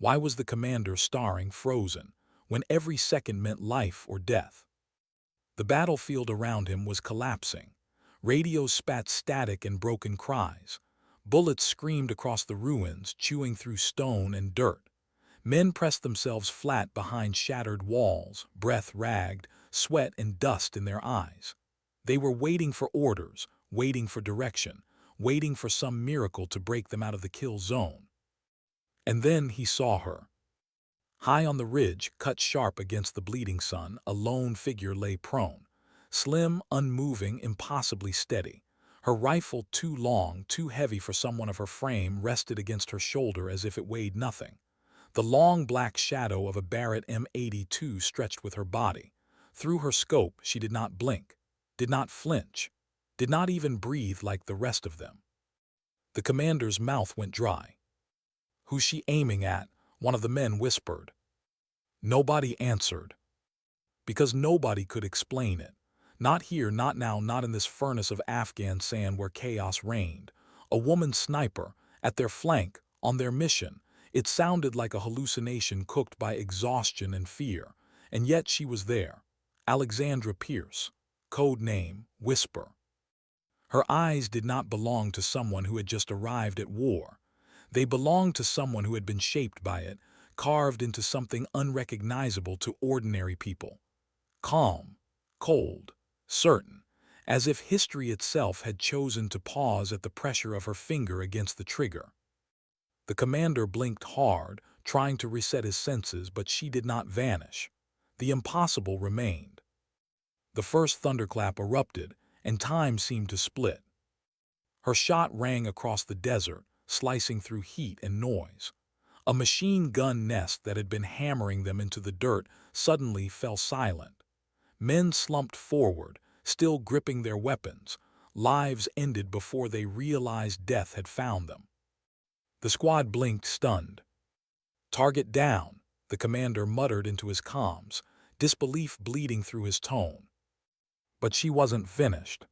Why was the commander staring frozen, when every second meant life or death? The battlefield around him was collapsing. Radios spat static and broken cries. Bullets screamed across the ruins, chewing through stone and dirt. Men pressed themselves flat behind shattered walls, breath ragged, sweat and dust in their eyes. They were waiting for orders, waiting for direction, waiting for some miracle to break them out of the kill zone. And then he saw her. High on the ridge, cut sharp against the bleeding sun, a lone figure lay prone. Slim, unmoving, impossibly steady. Her rifle, too long, too heavy for someone of her frame, rested against her shoulder as if it weighed nothing. The long black shadow of a Barrett M82 stretched with her body. Through her scope, she did not blink, did not flinch, did not even breathe like the rest of them. The commander's mouth went dry. "Who's she aiming at?" one of the men whispered. Nobody answered. Because nobody could explain it. Not here, not now, not in this furnace of Afghan sand where chaos reigned. A woman sniper, at their flank, on their mission. It sounded like a hallucination cooked by exhaustion and fear. And yet she was there. Alexandra Pierce. Code name, Whisper. Her eyes did not belong to someone who had just arrived at war. They belonged to someone who had been shaped by it, carved into something unrecognizable to ordinary people. Calm, cold, certain, as if history itself had chosen to pause at the pressure of her finger against the trigger. The commander blinked hard, trying to reset his senses, but she did not vanish. The impossible remained. The first thunderclap erupted, and time seemed to split. Her shot rang across the desert, slicing through heat and noise. A machine gun nest that had been hammering them into the dirt suddenly fell silent. Men slumped forward, still gripping their weapons. Lives ended before they realized death had found them. The squad blinked, stunned. "Target down," the commander muttered into his comms, disbelief bleeding through his tone. But she wasn't finished.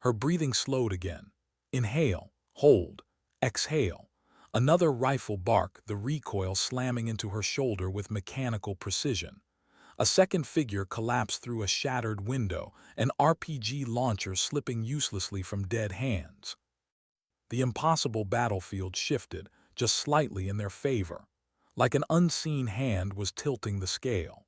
Her breathing slowed again. Inhale, hold, exhale. Another rifle bark, the recoil slamming into her shoulder with mechanical precision. A second figure collapsed through a shattered window, an RPG launcher slipping uselessly from dead hands. The impossible battlefield shifted, just slightly in their favor, like an unseen hand was tilting the scale.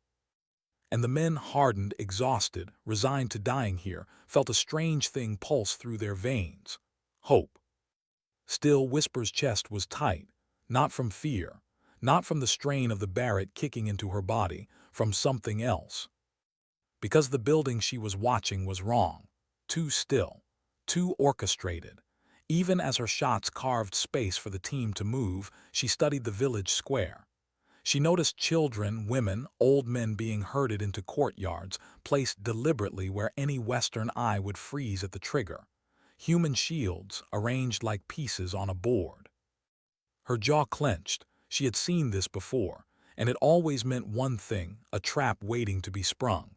And the men, hardened, exhausted, resigned to dying here, felt a strange thing pulse through their veins. Hope. Still, Whisper's chest was tight, not from fear, not from the strain of the Barrett kicking into her body, from something else. Because the building she was watching was wrong, too still, too orchestrated. Even as her shots carved space for the team to move, she studied the village square. She noticed children, women, old men being herded into courtyards, placed deliberately where any Western eye would freeze at the trigger. Human shields, arranged like pieces on a board. Her jaw clenched. She had seen this before, and it always meant one thing, a trap waiting to be sprung.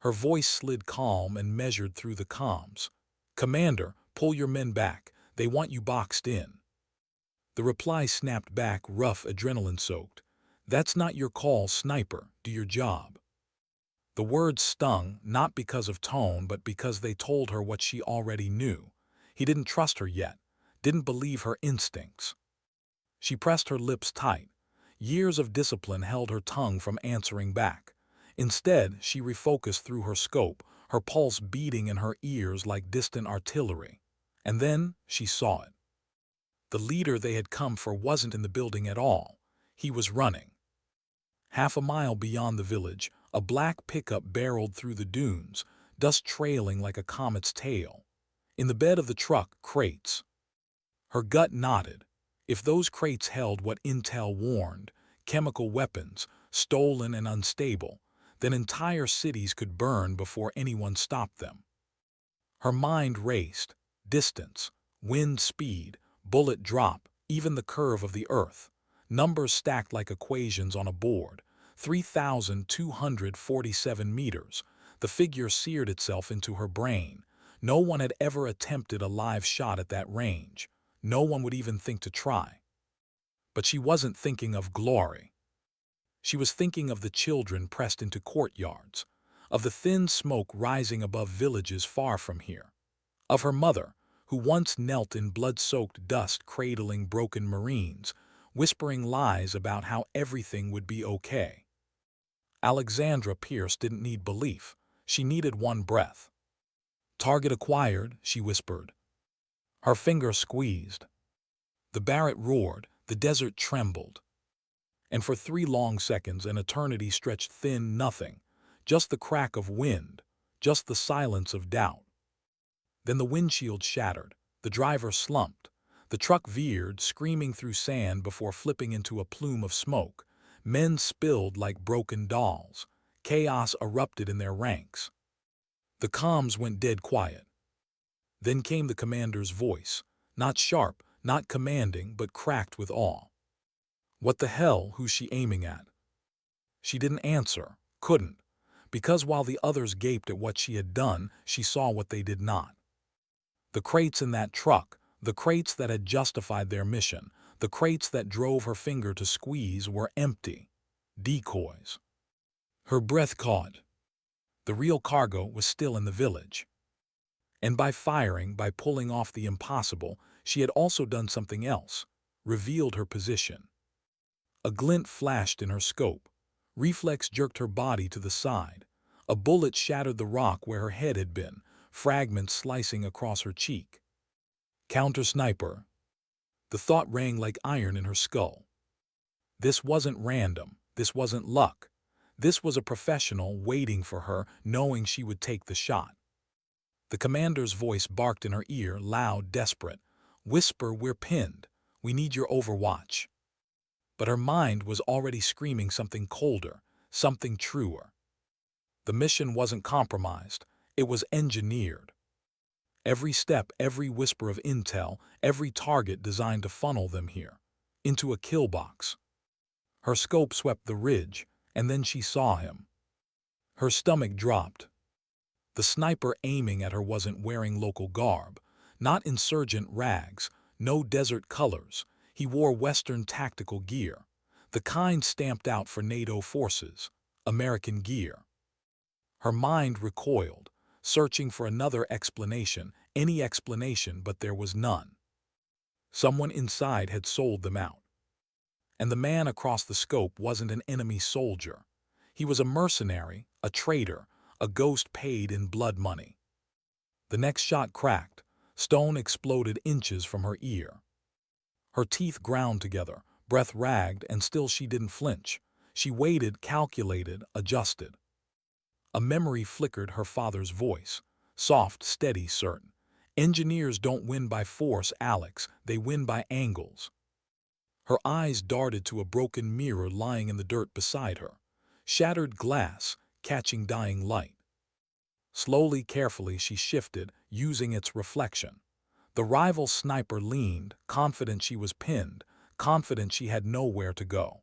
Her voice slid calm and measured through the comms. "Commander, pull your men back. They want you boxed in." The reply snapped back, rough, adrenaline-soaked. "That's not your call, sniper. Do your job." The words stung, not because of tone, but because they told her what she already knew. He didn't trust her yet, didn't believe her instincts. She pressed her lips tight. Years of discipline held her tongue from answering back. Instead, she refocused through her scope, her pulse beating in her ears like distant artillery. And then she saw it. The leader they had come for wasn't in the building at all. He was running. Half a mile beyond the village, a black pickup barreled through the dunes, dust trailing like a comet's tail. In the bed of the truck, crates. Her gut nodded. If those crates held what intel warned, chemical weapons, stolen and unstable, then entire cities could burn before anyone stopped them. Her mind raced. Distance, wind speed, bullet drop, even the curve of the earth. Numbers stacked like equations on a board. 3,247 meters. The figure seared itself into her brain. No one had ever attempted a live shot at that range. No one would even think to try. But she wasn't thinking of glory. She was thinking of the children pressed into courtyards, of the thin smoke rising above villages far from here, of her mother, who once knelt in blood-soaked dust cradling broken Marines, whispering lies about how everything would be okay. Alexandra Pierce didn't need belief. She needed one breath. "Target acquired," she whispered. Her finger squeezed. The Barrett roared, the desert trembled. And for 3 long seconds an eternity stretched thin nothing, just the crack of wind, just the silence of doubt. Then the windshield shattered, the driver slumped, the truck veered, screaming through sand before flipping into a plume of smoke. Men spilled like broken dolls. Chaos erupted in their ranks. The comms went dead quiet. Then came the commander's voice, not sharp, not commanding, but cracked with awe. "What the hell? Who's she aiming at?" She didn't answer, couldn't, because while the others gaped at what she had done, she saw what they did not. The crates in that truck, the crates that had justified their mission, the crates that drove her finger to squeeze, were empty. Decoys. Her breath caught. The real cargo was still in the village. And by firing, by pulling off the impossible, she had also done something else, revealed her position. A glint flashed in her scope. Reflex jerked her body to the side. A bullet shattered the rock where her head had been, fragments slicing across her cheek. Counter-sniper. The thought rang like iron in her skull. This wasn't random. This wasn't luck. This was a professional waiting for her, knowing she would take the shot. The commander's voice barked in her ear, loud, desperate. "Whisper, we're pinned. We need your overwatch." But her mind was already screaming something colder, something truer. The mission wasn't compromised. It was engineered. Every step, every whisper of intel, every target designed to funnel them here, into a kill box. Her scope swept the ridge, and then she saw him. Her stomach dropped. The sniper aiming at her wasn't wearing local garb, not insurgent rags, no desert colors. He wore Western tactical gear, the kind stamped out for NATO forces, American gear. Her mind recoiled, searching for another explanation, any explanation, but there was none. Someone inside had sold them out. And the man across the scope wasn't an enemy soldier. He was a mercenary, a traitor, a ghost paid in blood money. The next shot cracked. Stone exploded inches from her ear. Her teeth ground together, breath ragged, and still she didn't flinch. She waited, calculated, adjusted. A memory flickered her father's voice, soft, steady, certain. "Engineers don't win by force, Alex, they win by angles." Her eyes darted to a broken mirror lying in the dirt beside her. Shattered glass, catching dying light. Slowly, carefully, she shifted, using its reflection. The rival sniper leaned, confident she was pinned, confident she had nowhere to go.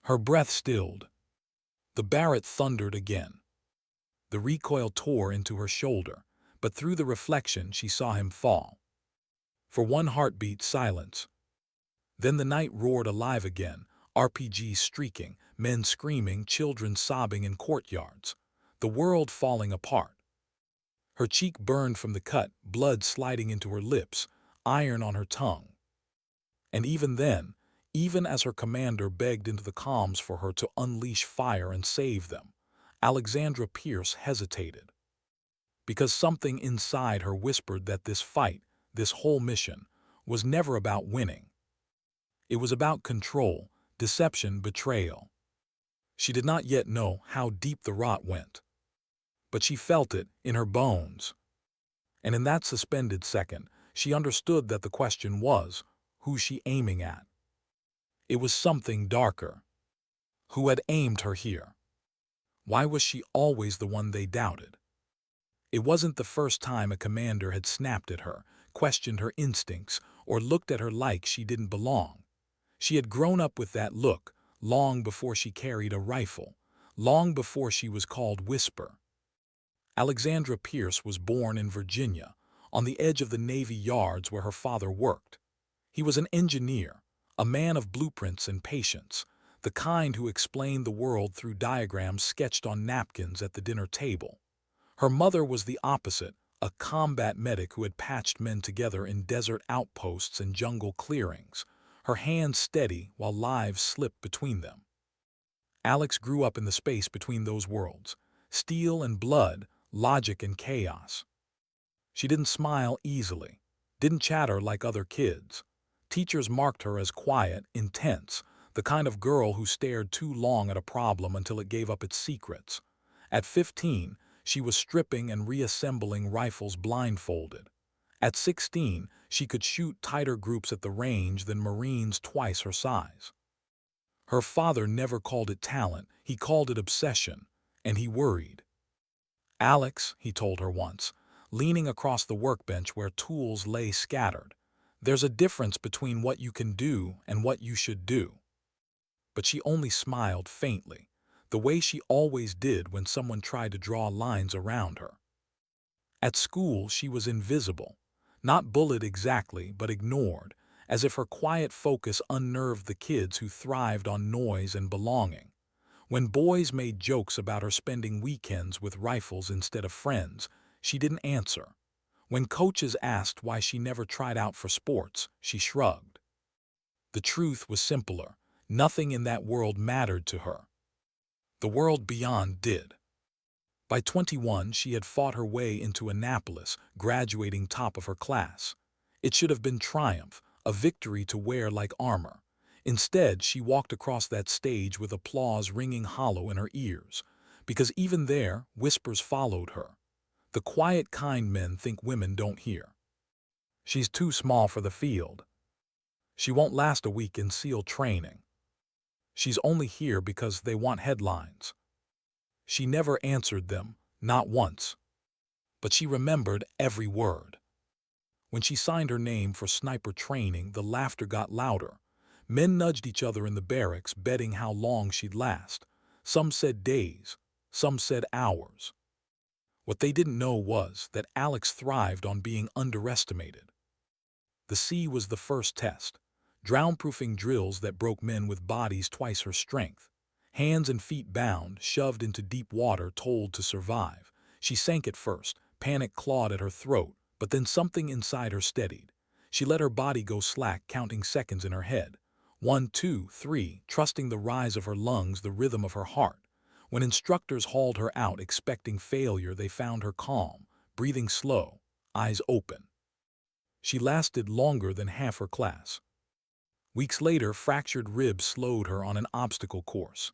Her breath stilled. The Barrett thundered again. The recoil tore into her shoulder, but through the reflection she saw him fall. For one heartbeat, silence. Then the night roared alive again, RPGs streaking, men screaming, children sobbing in courtyards. The world falling apart. Her cheek burned from the cut, blood sliding into her lips, iron on her tongue. And even then, even as her commander begged into the comms for her to unleash fire and save them, Alexandra Pierce hesitated. Because something inside her whispered that this fight, this whole mission, was never about winning. It was about control, deception, betrayal. She did not yet know how deep the rot went. But she felt it in her bones. And in that suspended second, she understood that the question was, who's she aiming at? It was something darker. Who had aimed her here? Why was she always the one they doubted? It wasn't the first time a commander had snapped at her, questioned her instincts, or looked at her like she didn't belong. She had grown up with that look, long before she carried a rifle, long before she was called Whisper. Alexandra Pierce was born in Virginia, on the edge of the Navy yards where her father worked. He was an engineer, a man of blueprints and patience, the kind who explained the world through diagrams sketched on napkins at the dinner table. Her mother was the opposite, a combat medic who had patched men together in desert outposts and jungle clearings, her hands steady while lives slipped between them. Alex grew up in the space between those worlds, steel and blood, logic and chaos. She didn't smile easily, didn't chatter like other kids. Teachers marked her as quiet, intense, the kind of girl who stared too long at a problem until it gave up its secrets. At 15, she was stripping and reassembling rifles blindfolded. At 16, she could shoot tighter groups at the range than Marines twice her size. Her father never called it talent, he called it obsession, and he worried. "Alex," he told her once, leaning across the workbench where tools lay scattered, "there's a difference between what you can do and what you should do." But she only smiled faintly, the way she always did when someone tried to draw lines around her. At school, she was invisible, not bullied exactly, but ignored, as if her quiet focus unnerved the kids who thrived on noise and belonging. When boys made jokes about her spending weekends with rifles instead of friends, she didn't answer. When coaches asked why she never tried out for sports, she shrugged. The truth was simpler. Nothing in that world mattered to her. The world beyond did. By 21, she had fought her way into Annapolis, graduating top of her class. It should have been triumph, a victory to wear like armor. Instead, she walked across that stage with applause ringing hollow in her ears, because even there, whispers followed her. The quiet kind men think women don't hear. "She's too small for the field. She won't last a week in SEAL training. She's only here because they want headlines." She never answered them, not once. But she remembered every word. When she signed her name for sniper training, the laughter got louder. Men nudged each other in the barracks, betting how long she'd last. Some said days, some said hours. What they didn't know was that Alex thrived on being underestimated. The sea was the first test, drown-proofing drills that broke men with bodies twice her strength. Hands and feet bound, shoved into deep water, told to survive. She sank at first, panic clawed at her throat, but then something inside her steadied. She let her body go slack, counting seconds in her head. 1, 2, 3, trusting the rise of her lungs, the rhythm of her heart. When instructors hauled her out expecting failure, they found her calm, breathing slow, eyes open. She lasted longer than half her class. Weeks later, fractured ribs slowed her on an obstacle course.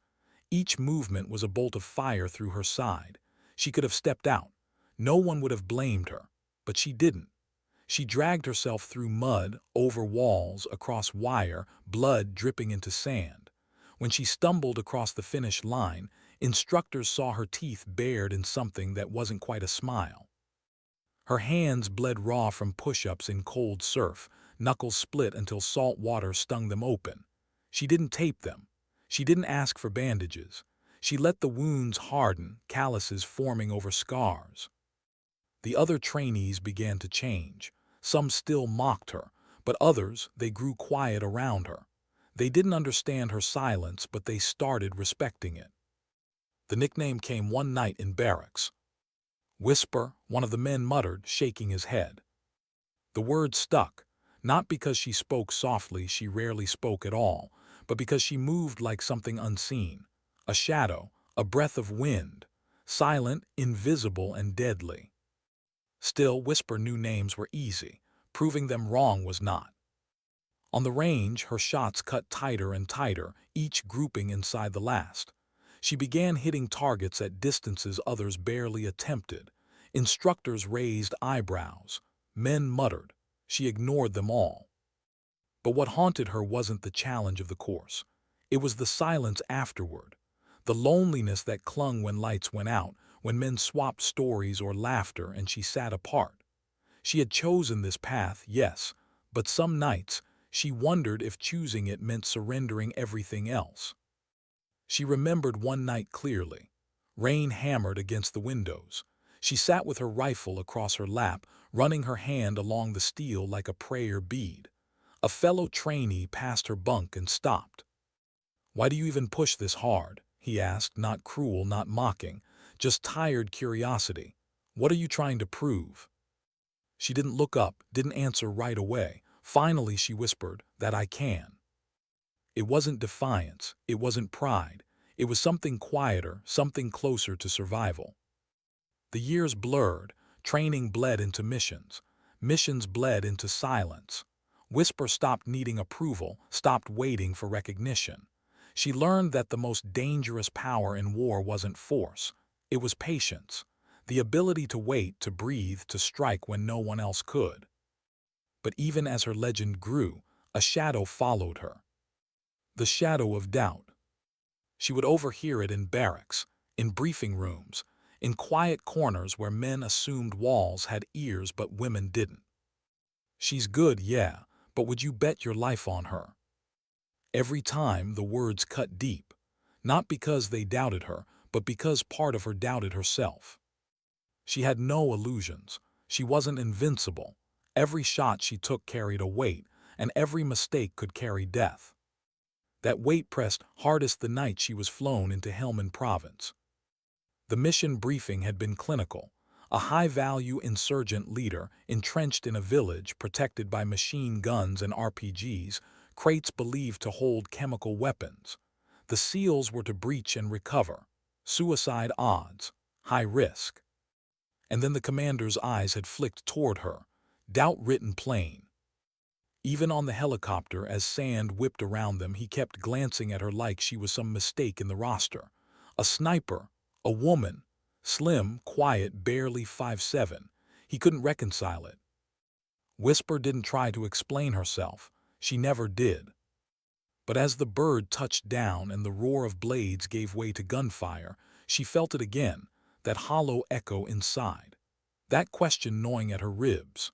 Each movement was a bolt of fire through her side. She could have stepped out. No one would have blamed her, but she didn't. She dragged herself through mud, over walls, across wire, blood dripping into sand. When she stumbled across the finish line, instructors saw her teeth bared in something that wasn't quite a smile. Her hands bled raw from push-ups in cold surf, knuckles split until salt water stung them open. She didn't tape them. She didn't ask for bandages. She let the wounds harden, calluses forming over scars. The other trainees began to change. Some still mocked her, but others, they grew quiet around her. They didn't understand her silence, but they started respecting it. The nickname came one night in barracks. "Whisper," one of the men muttered, shaking his head. The word stuck, not because she spoke softly, she rarely spoke at all, but because she moved like something unseen, a shadow, a breath of wind, silent, invisible, and deadly. Still, Whisper knew names were easy, proving them wrong was not. On the range, her shots cut tighter and tighter, each grouping inside the last. She began hitting targets at distances others barely attempted. Instructors raised eyebrows. Men muttered. She ignored them all. But what haunted her wasn't the challenge of the course. It was the silence afterward. The loneliness that clung when lights went out, when men swapped stories or laughter and she sat apart. She had chosen this path, yes, but some nights she wondered if choosing it meant surrendering everything else. She remembered one night clearly. Rain hammered against the windows. She sat with her rifle across her lap, running her hand along the steel like a prayer bead. A fellow trainee passed her bunk and stopped. "Why do you even push this hard?" he asked, not cruel, not mocking, just tired curiosity. "What are you trying to prove?" She didn't look up, didn't answer right away. Finally she whispered, "That I can." It wasn't defiance, it wasn't pride. It was something quieter, something closer to survival. The years blurred, training bled into missions. Missions bled into silence. Whisper stopped needing approval, stopped waiting for recognition. She learned that the most dangerous power in war wasn't force. It was patience. The ability to wait, to breathe, to strike when no one else could. But even as her legend grew, a shadow followed her. The shadow of doubt. She would overhear it in barracks, in briefing rooms, in quiet corners where men assumed walls had ears but women didn't. "She's good, yeah, but would you bet your life on her?" Every time the words cut deep, not because they doubted her, but because part of her doubted herself. She had no illusions. She wasn't invincible. Every shot she took carried a weight, and every mistake could carry death. That weight pressed hardest the night she was flown into Helmand Province. The mission briefing had been clinical. A high-value insurgent leader, entrenched in a village protected by machine guns and RPGs, crates believed to hold chemical weapons. The seals were to breach and recover. Suicide odds. High risk. And then the commander's eyes had flicked toward her, doubt written plain. Even on the helicopter, as sand whipped around them, he kept glancing at her like she was some mistake in the roster. A sniper, a woman, slim, quiet, barely 5'7". He couldn't reconcile it. Whisper didn't try to explain herself. She never did. But as the bird touched down and the roar of blades gave way to gunfire, she felt it again, that hollow echo inside. That question gnawing at her ribs.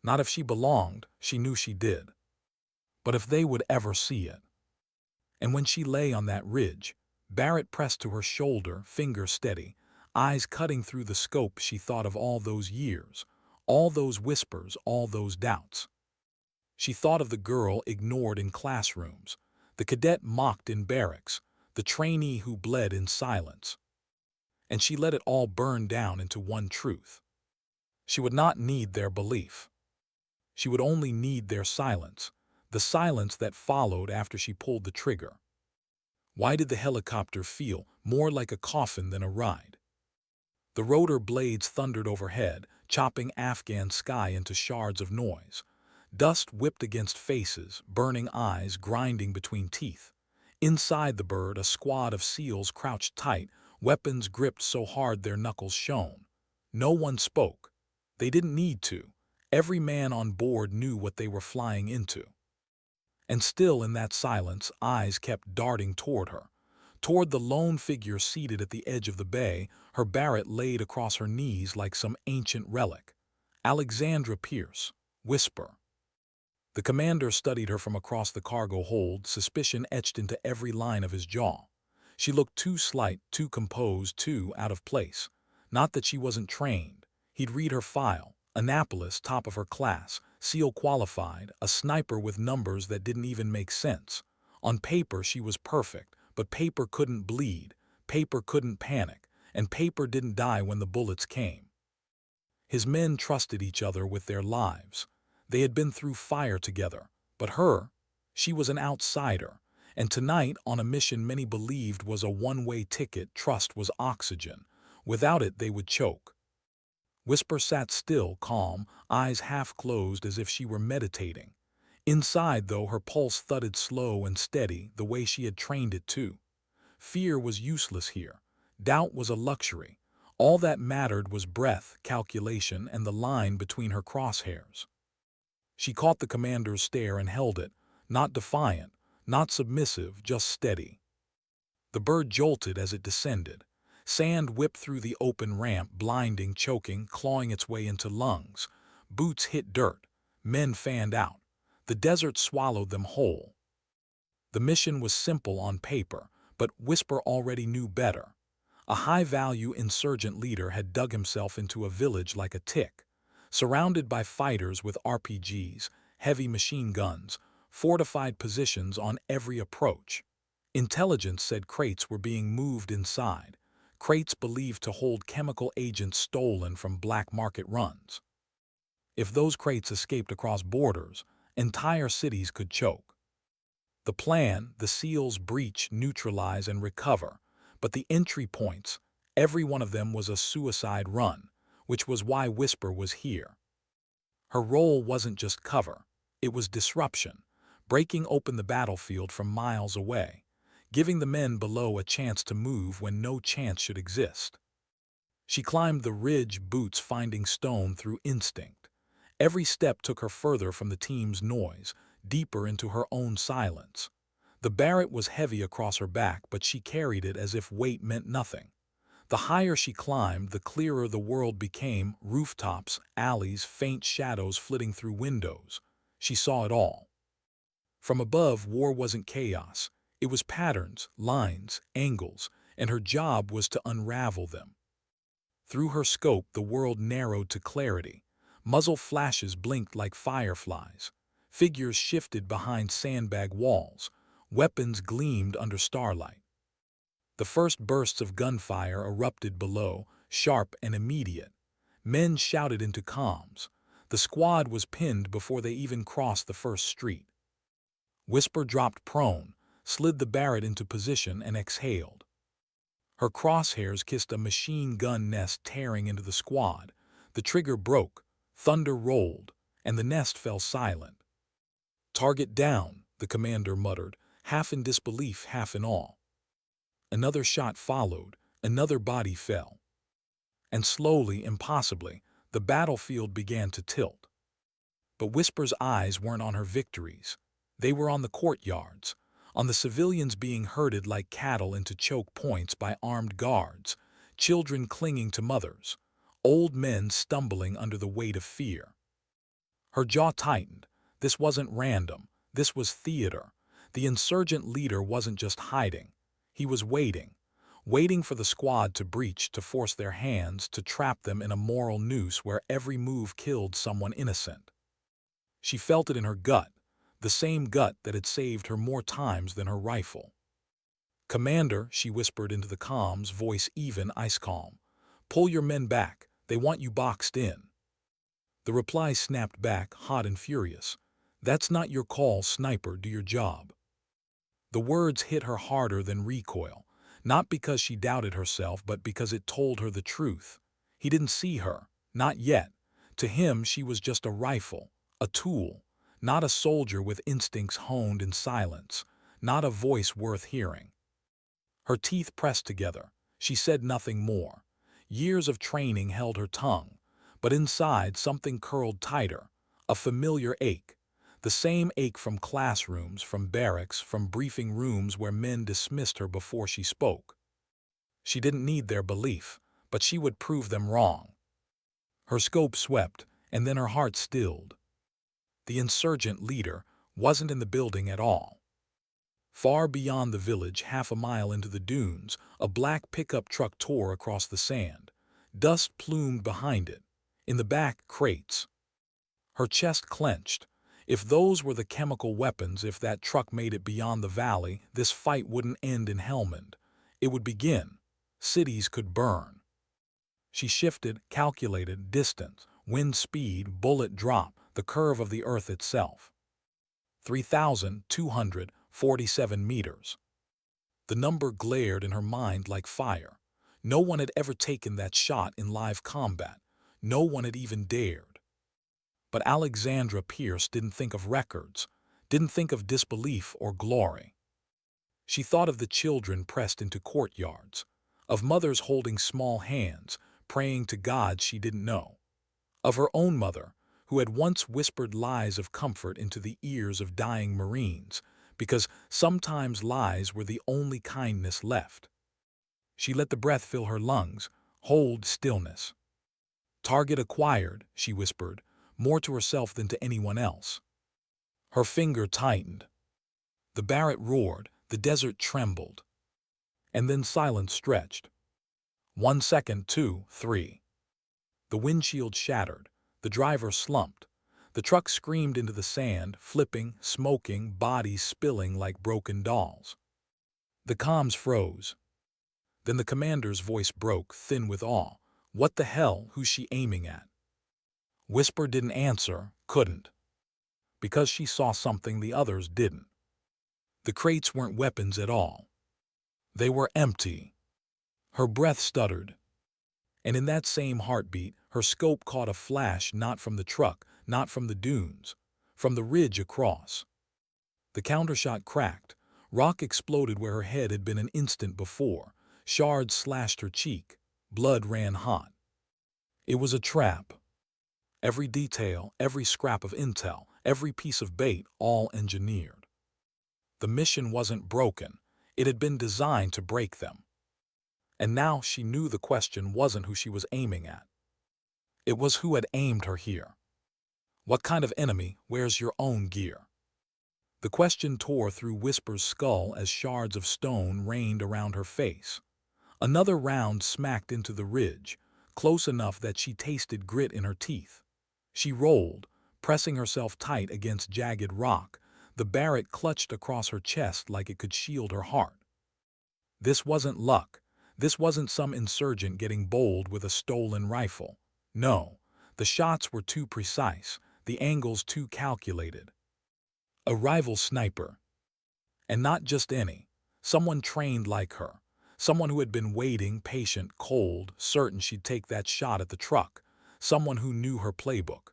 Not if she belonged, she knew she did. But if they would ever see it. And when she lay on that ridge, Barrett pressed to her shoulder, finger steady, eyes cutting through the scope, she thought of all those years, all those whispers, all those doubts. She thought of the girl ignored in classrooms, the cadet mocked in barracks, the trainee who bled in silence. And she let it all burn down into one truth. She would not need their belief. She would only need their silence, the silence that followed after she pulled the trigger. Why did the helicopter feel more like a coffin than a ride? The rotor blades thundered overhead, chopping Afghan sky into shards of noise. Dust whipped against faces, burning eyes grinding between teeth. Inside the bird, a squad of SEALs crouched tight, weapons gripped so hard their knuckles shone. No one spoke. They didn't need to. Every man on board knew what they were flying into. And still in that silence, eyes kept darting toward her, toward the lone figure seated at the edge of the bay, her Barrett laid across her knees like some ancient relic. Alexandra Pierce. Whisper. The commander studied her from across the cargo hold, suspicion etched into every line of his jaw. She looked too slight, too composed, too out of place. Not that she wasn't trained. He'd read her file. Annapolis, top of her class, SEAL qualified, a sniper with numbers that didn't even make sense. On paper she was perfect, but paper couldn't bleed, paper couldn't panic, and paper didn't die when the bullets came. His men trusted each other with their lives. They had been through fire together, but she was an outsider, and tonight, on a mission many believed was a one-way ticket, trust was oxygen. Without it, they would choke. Whisper sat still, calm, eyes half closed as if she were meditating. Inside, though, her pulse thudded slow and steady, the way she had trained it to. Fear was useless here. Doubt was a luxury. All that mattered was breath, calculation, and the line between her crosshairs. She caught the commander's stare and held it, not defiant, not submissive, just steady. The bird jolted as it descended. Sand whipped through the open ramp, blinding, choking, clawing its way into lungs. Boots hit dirt. Men fanned out. The desert swallowed them whole. The mission was simple on paper, but Whisper already knew better. A high-value insurgent leader had dug himself into a village like a tick, surrounded by fighters with RPGs, heavy machine guns, fortified positions on every approach. Intelligence said crates were being moved inside, crates believed to hold chemical agents stolen from black market runs. If those crates escaped across borders, entire cities could choke. The plan, the seals breach, neutralize, and recover, but the entry points, every one of them was a suicide run, which was why Whisper was here. Her role wasn't just cover, it was disruption, breaking open the battlefield from miles away, giving the men below a chance to move when no chance should exist. She climbed the ridge, boots finding stone through instinct. Every step took her further from the team's noise, deeper into her own silence. The Barrett was heavy across her back, but she carried it as if weight meant nothing. The higher she climbed, the clearer the world became, rooftops, alleys, faint shadows flitting through windows. She saw it all. From above, war wasn't chaos. It was patterns, lines, angles, and her job was to unravel them. Through her scope, the world narrowed to clarity. Muzzle flashes blinked like fireflies. Figures shifted behind sandbag walls. Weapons gleamed under starlight. The first bursts of gunfire erupted below, sharp and immediate. Men shouted into comms. The squad was pinned before they even crossed the first street. Whisper dropped prone, slid the Barrett into position, and exhaled. Her crosshairs kissed a machine gun nest tearing into the squad. The trigger broke, thunder rolled, and the nest fell silent. "Target down," the commander muttered, half in disbelief, half in awe. Another shot followed, another body fell. And slowly, impossibly, the battlefield began to tilt. But Whisper's eyes weren't on her victories. They were on the courtyards, on the civilians being herded like cattle into choke points by armed guards, children clinging to mothers, old men stumbling under the weight of fear. Her jaw tightened. This wasn't random. This was theater. The insurgent leader wasn't just hiding. He was waiting for the squad to breach, to force their hands, to trap them in a moral noose where every move killed someone innocent. She felt it in her gut, the same gut that had saved her more times than her rifle. "Commander," she whispered into the comms, voice even, ice calm. "Pull your men back. They want you boxed in." The reply snapped back, hot and furious. "That's not your call, sniper. Do your job." The words hit her harder than recoil, not because she doubted herself, but because it told her the truth. He didn't see her, not yet. To him, she was just a rifle, a tool, not a soldier with instincts honed in silence, not a voice worth hearing. Her teeth pressed together. She said nothing more. Years of training held her tongue, but inside something curled tighter, a familiar ache. The same ache from classrooms, from barracks, from briefing rooms where men dismissed her before she spoke. She didn't need their belief, but she would prove them wrong. Her scope swept, and then her heart stilled. The insurgent leader wasn't in the building at all. Far beyond the village, half a mile into the dunes, a black pickup truck tore across the sand. Dust plumed behind it. In the back, crates. Her chest clenched. If those were the chemical weapons, if that truck made it beyond the valley, this fight wouldn't end in Helmand. It would begin. Cities could burn. She shifted, calculated distance, wind speed, bullet drop, the curve of the earth itself. 3,247 meters. The number glared in her mind like fire. No one had ever taken that shot in live combat. No one had even dared. But Alexandra Pierce didn't think of records, didn't think of disbelief or glory. She thought of the children pressed into courtyards, of mothers holding small hands, praying to gods she didn't know, of her own mother, who had once whispered lies of comfort into the ears of dying Marines, because sometimes lies were the only kindness left. She let the breath fill her lungs, hold stillness. "Target acquired," she whispered, more to herself than to anyone else. Her finger tightened. The Barrett roared, the desert trembled. And then silence stretched. 1 second, 2, 3. The windshield shattered. The driver slumped. The truck screamed into the sand, flipping, smoking, bodies spilling like broken dolls. The comms froze. Then the commander's voice broke, thin with awe. What the hell? Who's she aiming at? Whisper didn't answer, couldn't. Because she saw something the others didn't. The crates weren't weapons at all. They were empty. Her breath stuttered. And in that same heartbeat, her scope caught a flash not from the truck, not from the dunes, from the ridge across. The countershot cracked. Rock exploded where her head had been an instant before. Shards slashed her cheek. Blood ran hot. It was a trap. Every detail, every scrap of intel, every piece of bait, all engineered. The mission wasn't broken. It had been designed to break them. And now she knew the question wasn't who she was aiming at. It was who had aimed her here. What kind of enemy wears your own gear? The question tore through Whisper's skull as shards of stone rained around her face. Another round smacked into the ridge, close enough that she tasted grit in her teeth. She rolled, pressing herself tight against jagged rock. The Barrett clutched across her chest like it could shield her heart. This wasn't luck. This wasn't some insurgent getting bold with a stolen rifle. No, the shots were too precise, the angles too calculated. A rival sniper. And not just any. Someone trained like her. Someone who had been waiting, patient, cold, certain she'd take that shot at the truck. Someone who knew her playbook.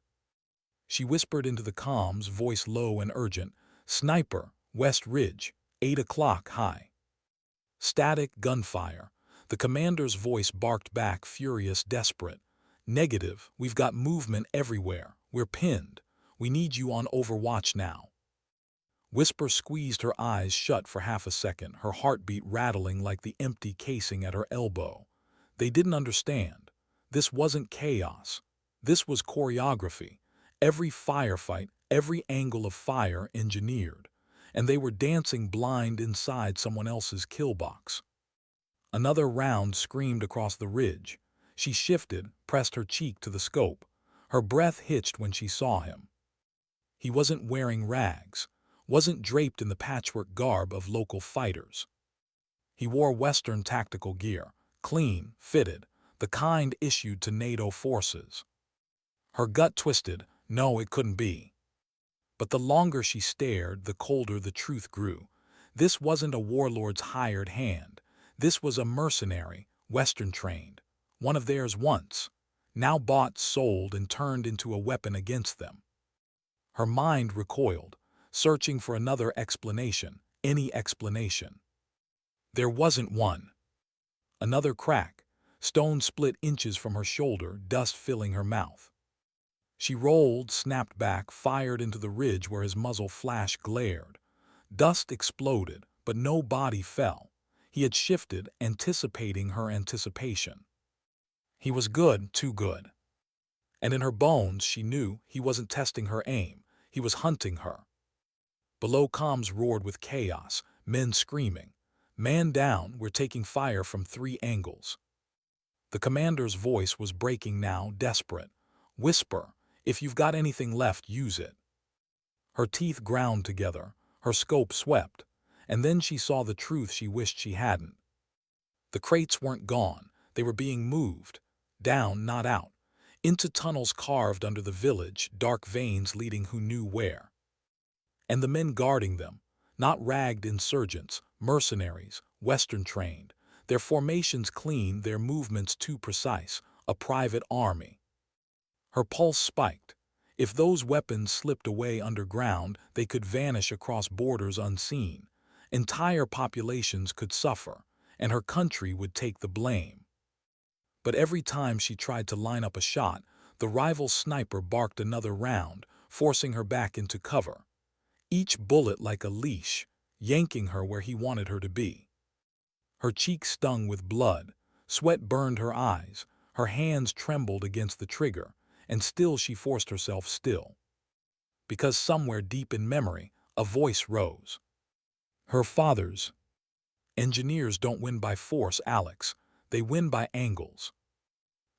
She whispered into the comms, voice low and urgent, "Sniper, West Ridge, 8 o'clock high." Static gunfire. The commander's voice barked back, furious, desperate. "Negative, we've got movement everywhere. We're pinned. We need you on overwatch now." Whisper squeezed her eyes shut for half a second, her heartbeat rattling like the empty casing at her elbow. They didn't understand. This wasn't chaos. This was choreography. Every firefight, every angle of fire engineered. And they were dancing blind inside someone else's kill box. Another round screamed across the ridge. She shifted, pressed her cheek to the scope. Her breath hitched when she saw him. He wasn't wearing rags, wasn't draped in the patchwork garb of local fighters. He wore Western tactical gear, clean, fitted, the kind issued to NATO forces. Her gut twisted. No, it couldn't be. But the longer she stared, the colder the truth grew. This wasn't a warlord's hired hand. This was a mercenary, Western-trained, one of theirs once, now bought, sold, and turned into a weapon against them. Her mind recoiled, searching for another explanation, any explanation. There wasn't one. Another crack, stone split inches from her shoulder, dust filling her mouth. She rolled, snapped back, fired into the ridge where his muzzle flash glared. Dust exploded, but no body fell. He had shifted, anticipating her anticipation. He was good, too good. And in her bones she knew he wasn't testing her aim, he was hunting her. Below, comms roared with chaos, men screaming. "Man down, we're taking fire from 3 angles." The commander's voice was breaking now, desperate. "Whisper, if you've got anything left, use it." Her teeth ground together, her scope swept, and then she saw the truth she wished she hadn't. The crates weren't gone, they were being moved. Down, not out. Into tunnels carved under the village, dark veins leading who knew where. And the men guarding them, not ragged insurgents, mercenaries, Western-trained, their formations clean, their movements too precise, a private army. Her pulse spiked. If those weapons slipped away underground, they could vanish across borders unseen. Entire populations could suffer, and her country would take the blame. But every time she tried to line up a shot, the rival sniper barked another round, forcing her back into cover. Each bullet like a leash, yanking her where he wanted her to be. Her cheeks stung with blood, sweat burned her eyes, her hands trembled against the trigger, and still she forced herself still. Because somewhere deep in memory, a voice rose. Her father's. "Engineers don't win by force, Alex. They win by angles."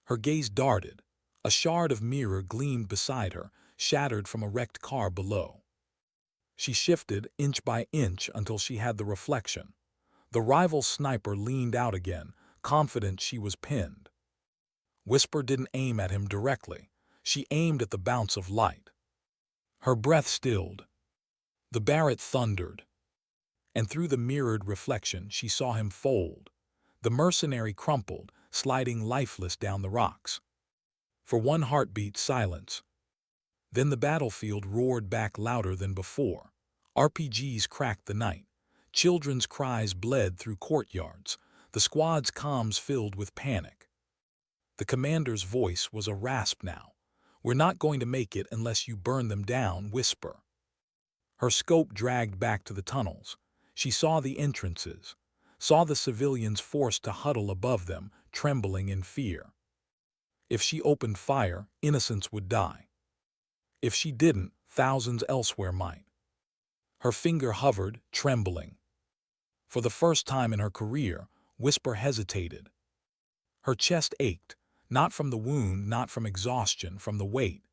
Her gaze darted. A shard of mirror gleamed beside her, shattered from a wrecked car below. She shifted inch by inch until she had the reflection. The rival sniper leaned out again, confident she was pinned. Whisper didn't aim at him directly. She aimed at the bounce of light. Her breath stilled. The Barrett thundered, and through the mirrored reflection she saw him fold. The mercenary crumpled, sliding lifeless down the rocks. For one heartbeat, silence. Then the battlefield roared back louder than before. RPGs cracked the night. Children's cries bled through courtyards. The squad's comms filled with panic. The commander's voice was a rasp now. "We're not going to make it unless you burn them down, Whisper." Her scope dragged back to the tunnels. She saw the entrances, saw the civilians forced to huddle above them, trembling in fear. If she opened fire, innocents would die. If she didn't, thousands elsewhere might. Her finger hovered, trembling. For the first time in her career, Whisper hesitated. Her chest ached, not from the wound, not from exhaustion, from the weight.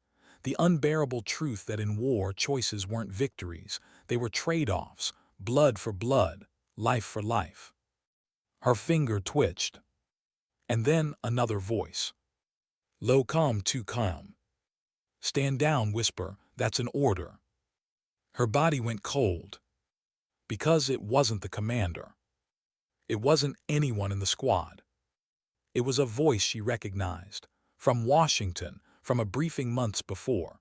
The unbearable truth that in war choices weren't victories, they were trade-offs, blood for blood, life for life. Her finger twitched. And then another voice. "Low, calm, too calm. Stand down, Whisper, that's an order." Her body went cold. Because it wasn't the commander. It wasn't anyone in the squad. It was a voice she recognized, from Washington, from a briefing months before.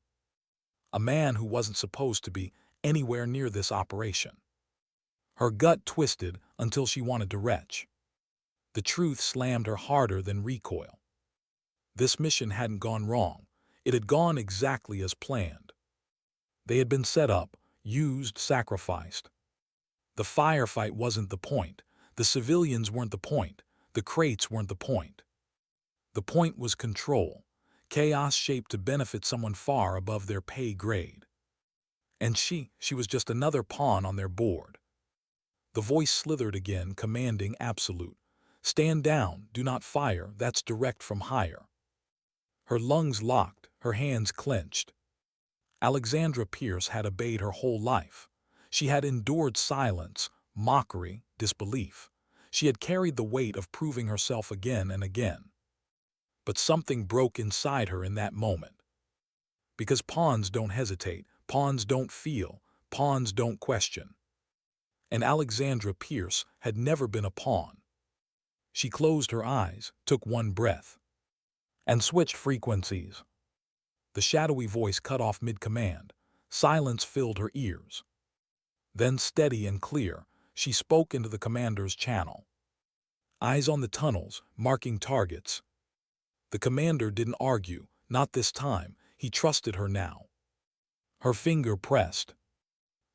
A man who wasn't supposed to be anywhere near this operation. Her gut twisted until she wanted to retch. The truth slammed her harder than recoil. This mission hadn't gone wrong. It had gone exactly as planned. They had been set up, used, sacrificed. The firefight wasn't the point. The civilians weren't the point. The crates weren't the point. The point was control. Chaos shaped to benefit someone far above their pay grade. And she was just another pawn on their board. The voice slithered again, commanding absolute. "Stand down, do not fire, that's direct from higher." Her lungs locked, her hands clenched. Alexandra Pierce had obeyed her whole life. She had endured silence, mockery, disbelief. She had carried the weight of proving herself again and again. But something broke inside her in that moment. Because pawns don't hesitate, pawns don't feel, pawns don't question. And Alexandra Pierce had never been a pawn. She closed her eyes, took one breath, and switched frequencies. The shadowy voice cut off mid-command. Silence filled her ears. Then, steady and clear, she spoke into the commander's channel. Eyes on the tunnels, marking targets. The commander didn't argue, not this time. He trusted her now. Her finger pressed.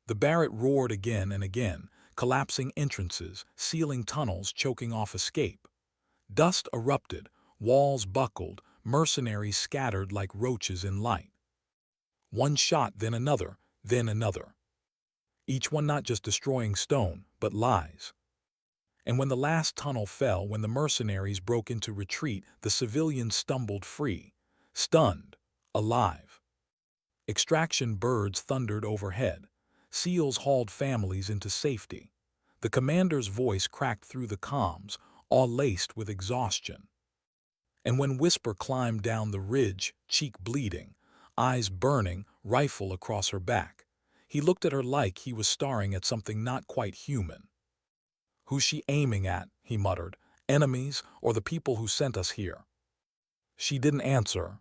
The Barrett roared again and again, collapsing entrances, sealing tunnels, choking off escape. Dust erupted, walls buckled, mercenaries scattered like roaches in light. One shot, then another, then another. Each one not just destroying stone, but lies. And when the last tunnel fell, when the mercenaries broke into retreat, the civilians stumbled free, stunned, alive. Extraction birds thundered overhead. SEALs hauled families into safety. The commander's voice cracked through the comms, all laced with exhaustion. And when Whisper climbed down the ridge, cheek bleeding, eyes burning, rifle across her back, he looked at her like he was staring at something not quite human. "Who's she aiming at?" he muttered. "Enemies or the people who sent us here?" She didn't answer,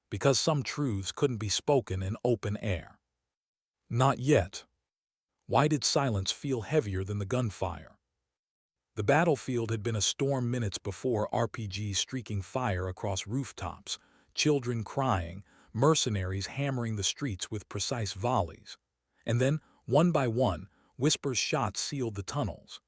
because some truths couldn't be spoken in open air. Not yet. Why did silence feel heavier than the gunfire? The battlefield had been a storm minutes before, RPGs streaking fire across rooftops, children crying, mercenaries hammering the streets with precise volleys. And then, one by one, Whisper's shots sealed the tunnels.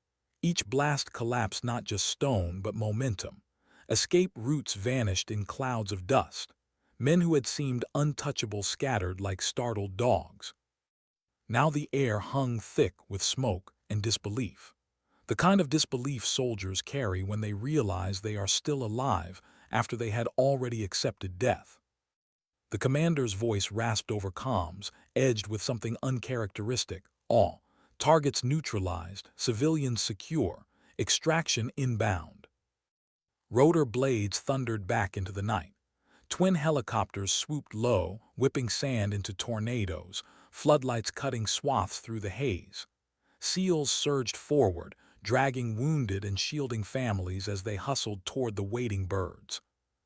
Each blast collapsed not just stone, but momentum. Escape routes vanished in clouds of dust. Men who had seemed untouchable scattered like startled dogs. Now the air hung thick with smoke and disbelief. The kind of disbelief soldiers carry when they realize they are still alive after they had already accepted death. The commander's voice rasped over comms, edged with something uncharacteristic. All targets neutralized, civilians secure, extraction inbound. Rotor blades thundered back into the night. Twin helicopters swooped low, whipping sand into tornadoes, floodlights cutting swaths through the haze. SEALs surged forward, dragging wounded and shielding families as they hustled toward the waiting birds.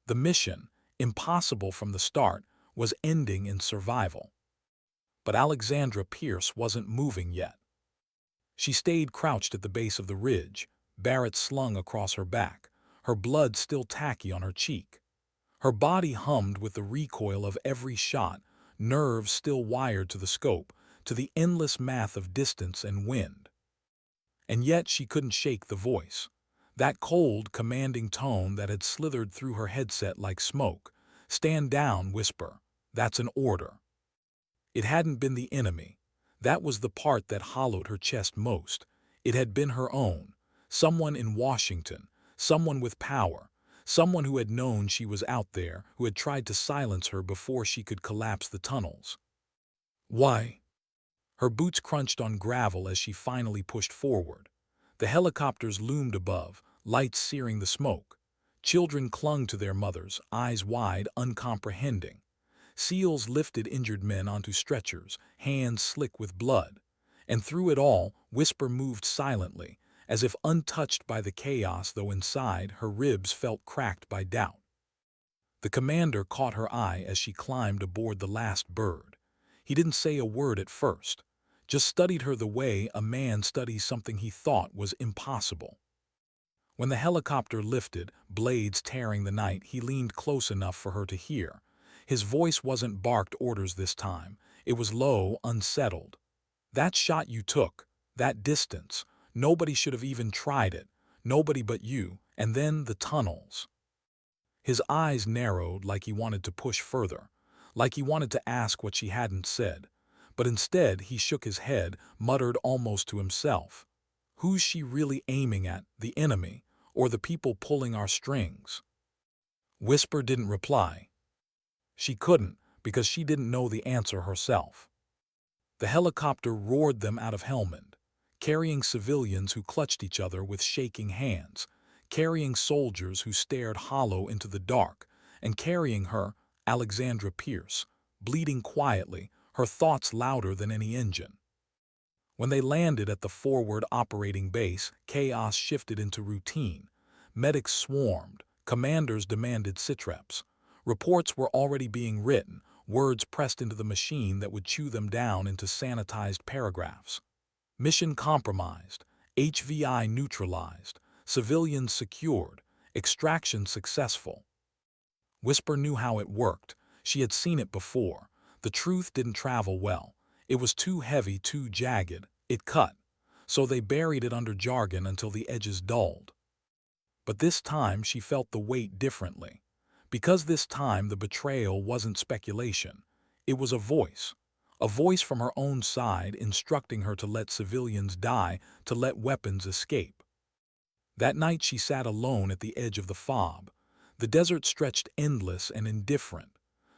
The mission, impossible from the start, was ending in survival. But Alexandra Pierce wasn't moving yet. She stayed crouched at the base of the ridge, Barrett slung across her back, her blood still tacky on her cheek. Her body hummed with the recoil of every shot, nerves still wired to the scope, to the endless math of distance and wind. And yet she couldn't shake the voice. That cold, commanding tone that had slithered through her headset like smoke. Stand down, whisper. That's an order. It hadn't been the enemy. That was the part that hollowed her chest most. It had been her own. Someone in Washington. Someone with power. Someone who had known she was out there, who had tried to silence her before she could collapse the tunnels. Why? Her boots crunched on gravel as she finally pushed forward. The helicopters loomed above, lights searing the smoke. Children clung to their mothers, eyes wide, uncomprehending. SEALs lifted injured men onto stretchers, hands slick with blood. And through it all, Whisper moved silently, as if untouched by the chaos, though inside her ribs felt cracked by doubt. The commander caught her eye as she climbed aboard the last bird. He didn't say a word at first, just studied her the way a man studies something he thought was impossible. When the helicopter lifted, blades tearing the night, he leaned close enough for her to hear. His voice wasn't barked orders this time. It was low, unsettled. That shot you took, that distance, nobody should have even tried it. Nobody but you, and then the tunnels. His eyes narrowed like he wanted to push further, like he wanted to ask what she hadn't said. But instead he shook his head, muttered almost to himself. Who's she really aiming at, the enemy, or the people pulling our strings? Whisper didn't reply. She couldn't, because she didn't know the answer herself. The helicopter roared them out of Helmand, carrying civilians who clutched each other with shaking hands, carrying soldiers who stared hollow into the dark, and carrying her, Alexandra Pierce, bleeding quietly, her thoughts louder than any engine. When they landed at the forward operating base, chaos shifted into routine. Medics swarmed, commanders demanded sitreps. Reports were already being written, words pressed into the machine that would chew them down into sanitized paragraphs. Mission compromised, HVI neutralized, civilians secured, extraction successful. Whisper knew how it worked. She had seen it before. The truth didn't travel well. It was too heavy, too jagged. It cut. So they buried it under jargon until the edges dulled. But this time she felt the weight differently. Because this time the betrayal wasn't speculation. It was a voice from her own side instructing her to let civilians die, to let weapons escape. That night she sat alone at the edge of the fob. The desert stretched endless and indifferent.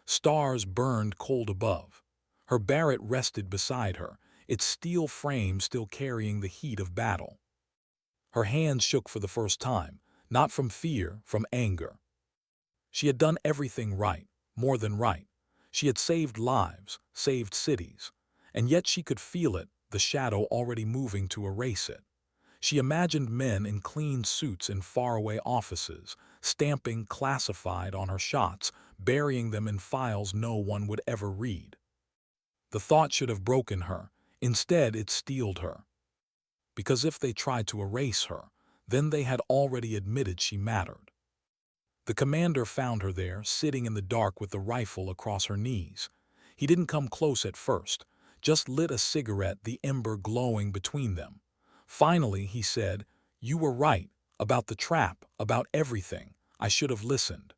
Stars burned cold above. Her Barrett rested beside her, its steel frame still carrying the heat of battle. Her hands shook for the first time, not from fear, from anger. She had done everything right, more than right. She had saved lives, saved cities, and yet she could feel it, the shadow already moving to erase it. She imagined men in clean suits in faraway offices, stamping classified on her shots, burying them in files no one would ever read. The thought should have broken her. Instead, it steeled her. Because if they tried to erase her, then they had already admitted she mattered. The commander found her there, sitting in the dark with the rifle across her knees. He didn't come close at first, just lit a cigarette, the ember glowing between them. Finally, he said, "You were right, about the trap, about everything. I should have listened."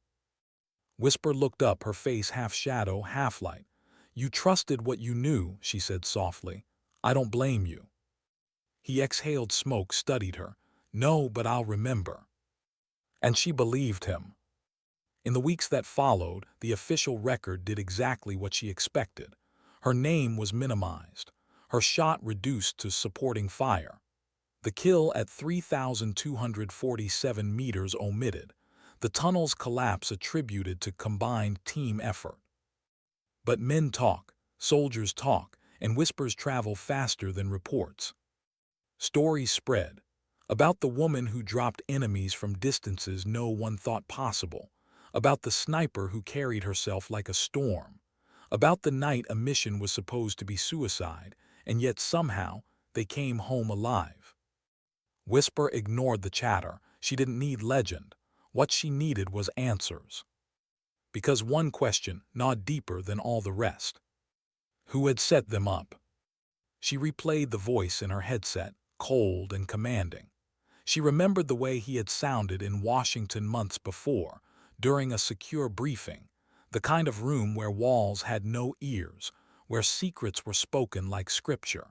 Whisper looked up, her face half shadow, half light. "You trusted what you knew," she said softly. "I don't blame you." He exhaled smoke, studied her. "No, but I'll remember." And she believed him. In the weeks that followed, the official record did exactly what she expected. Her name was minimized, her shot reduced to supporting fire. The kill at 3,247 meters omitted, the tunnel's collapse attributed to combined team effort. But men talk, soldiers talk, and whispers travel faster than reports. Stories spread about the woman who dropped enemies from distances no one thought possible, about the sniper who carried herself like a storm, about the night a mission was supposed to be suicide, and yet somehow they came home alive. Whisper ignored the chatter. She didn't need legend. What she needed was answers. Because one question gnawed deeper than all the rest. Who had set them up? She replayed the voice in her headset, cold and commanding. She remembered the way he had sounded in Washington months before, during a secure briefing, the kind of room where walls had no ears, where secrets were spoken like scripture.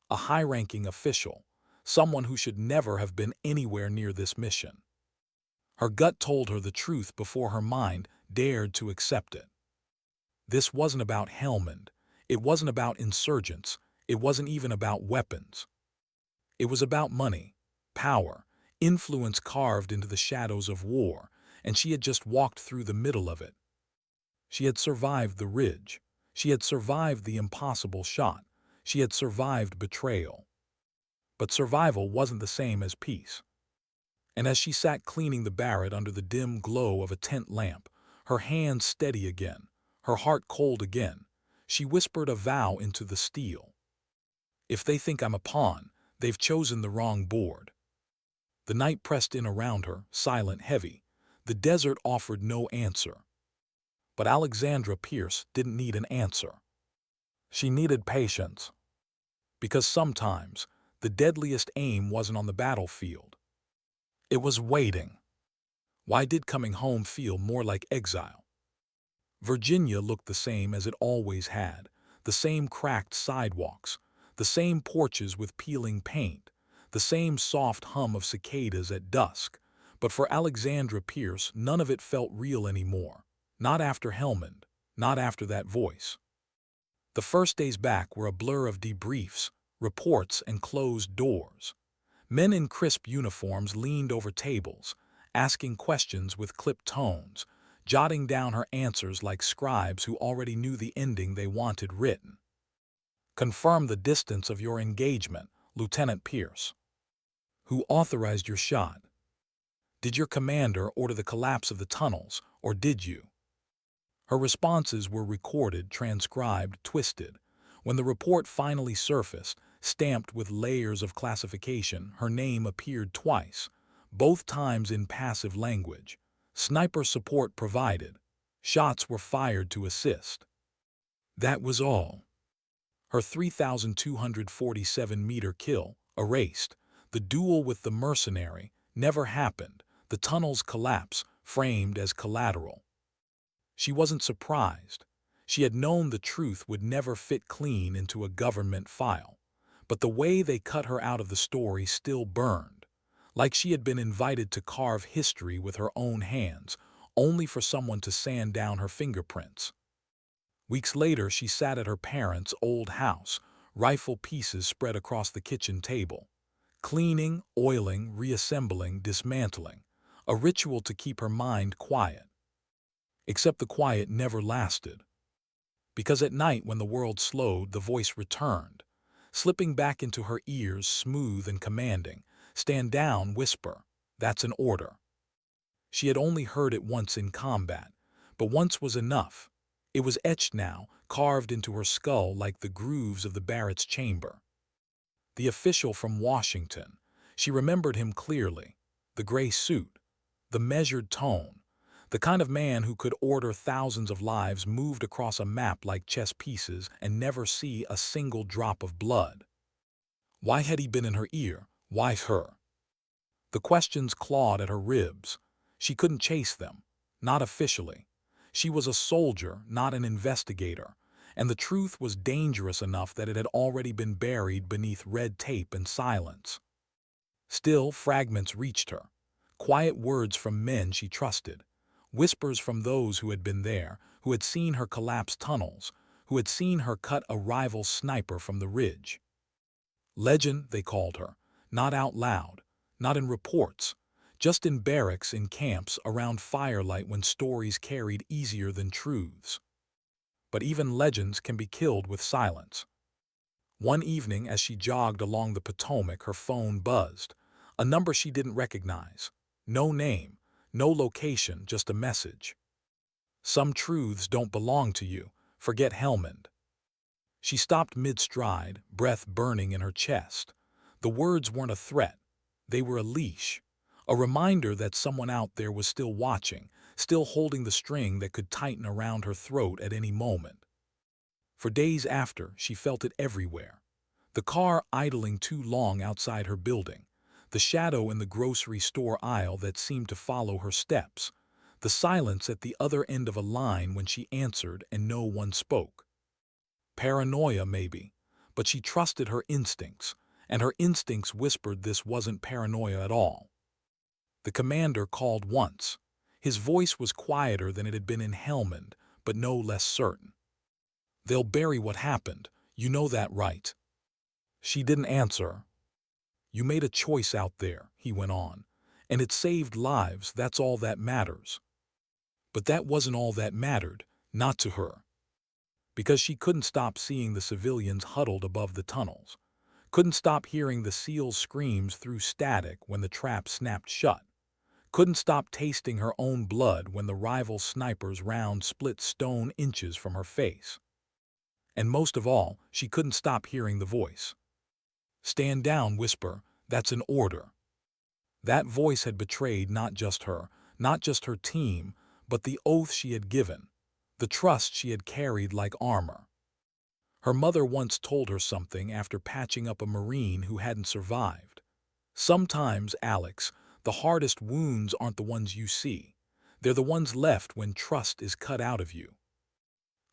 A high-ranking official, someone who should never have been anywhere near this mission. Her gut told her the truth before her mind dared to accept it. This wasn't about Helmand. It wasn't about insurgents. It wasn't even about weapons. It was about money, power, influence carved into the shadows of war, and she had just walked through the middle of it. She had survived the ridge. She had survived the impossible shot. She had survived betrayal. But survival wasn't the same as peace. And as she sat cleaning the Barrett under the dim glow of a tent lamp, her hands steady again, her heart cold again, she whispered a vow into the steel. If they think I'm a pawn, they've chosen the wrong board. The night pressed in around her, silent, heavy. The desert offered no answer. But Alexandra Pierce didn't need an answer. She needed patience. Because sometimes, the deadliest aim wasn't on the battlefield. It was waiting. Why did coming home feel more like exile? Virginia looked the same as it always had, the same cracked sidewalks, the same porches with peeling paint, the same soft hum of cicadas at dusk, but for Alexandra Pierce none of it felt real anymore. Not after Helmand, not after that voice. The first days back were a blur of debriefs, reports, and closed doors. Men in crisp uniforms leaned over tables, asking questions with clipped tones, jotting down her answers like scribes who already knew the ending they wanted written. Confirm the distance of your engagement, Lieutenant Pierce. Who authorized your shot? Did your commander order the collapse of the tunnels, or did you? Her responses were recorded, transcribed, twisted. When the report finally surfaced, stamped with layers of classification, her name appeared twice, both times in passive language. Sniper support provided. Shots were fired to assist. That was all. Her 3,247-meter kill, erased. The duel with the mercenary never happened. The tunnel's collapse, framed as collateral. She wasn't surprised. She had known the truth would never fit clean into a government file. But the way they cut her out of the story still burned, like she had been invited to carve history with her own hands, only for someone to sand down her fingerprints. Weeks later, she sat at her parents' old house, rifle pieces spread across the kitchen table. Cleaning, oiling, reassembling, dismantling. A ritual to keep her mind quiet. Except the quiet never lasted. Because at night when the world slowed, the voice returned, slipping back into her ears, smooth and commanding. Stand down, whisper. That's an order. She had only heard it once in combat, but once was enough. It was etched now, carved into her skull like the grooves of the Barrett's chamber. The official from Washington. She remembered him clearly. The gray suit, the measured tone. The kind of man who could order thousands of lives moved across a map like chess pieces and never see a single drop of blood. Why had he been in her ear? Why her? The questions clawed at her ribs. She couldn't chase them, not officially. She was a soldier, not an investigator, and the truth was dangerous enough that it had already been buried beneath red tape and silence. Still, fragments reached her. Quiet words from men she trusted. Whispers from those who had been there, who had seen her collapse tunnels, who had seen her cut a rival sniper from the ridge. Legend, they called her, not out loud, not in reports, just in barracks, in camps, around firelight when stories carried easier than truths. But even legends can be killed with silence. One evening, as she jogged along the Potomac, her phone buzzed. A number she didn't recognize. No name, no location, just a message. Some truths don't belong to you. Forget Helmand. She stopped mid-stride, breath burning in her chest. The words weren't a threat. They were a leash. A reminder that someone out there was still watching, still holding the string that could tighten around her throat at any moment. For days after, she felt it everywhere. The car idling too long outside her building, the shadow in the grocery store aisle that seemed to follow her steps, the silence at the other end of a line when she answered and no one spoke. Paranoia, maybe, but she trusted her instincts, and her instincts whispered this wasn't paranoia at all. The commander called once. His voice was quieter than it had been in Helmand, but no less certain. "They'll bury what happened, you know that, right?" She didn't answer. "You made a choice out there," he went on, "and it saved lives, that's all that matters." But that wasn't all that mattered, not to her. Because she couldn't stop seeing the civilians huddled above the tunnels, couldn't stop hearing the SEAL's screams through static when the trap snapped shut, couldn't stop tasting her own blood when the rival sniper's round split stone inches from her face. And most of all, she couldn't stop hearing the voice. "Stand down, whisper, that's an order." That voice had betrayed not just her, not just her team, but the oath she had given, the trust she had carried like armor. Her mother once told her something after patching up a Marine who hadn't survived. "Sometimes, Alex, the hardest wounds aren't the ones you see. They're the ones left when trust is cut out of you."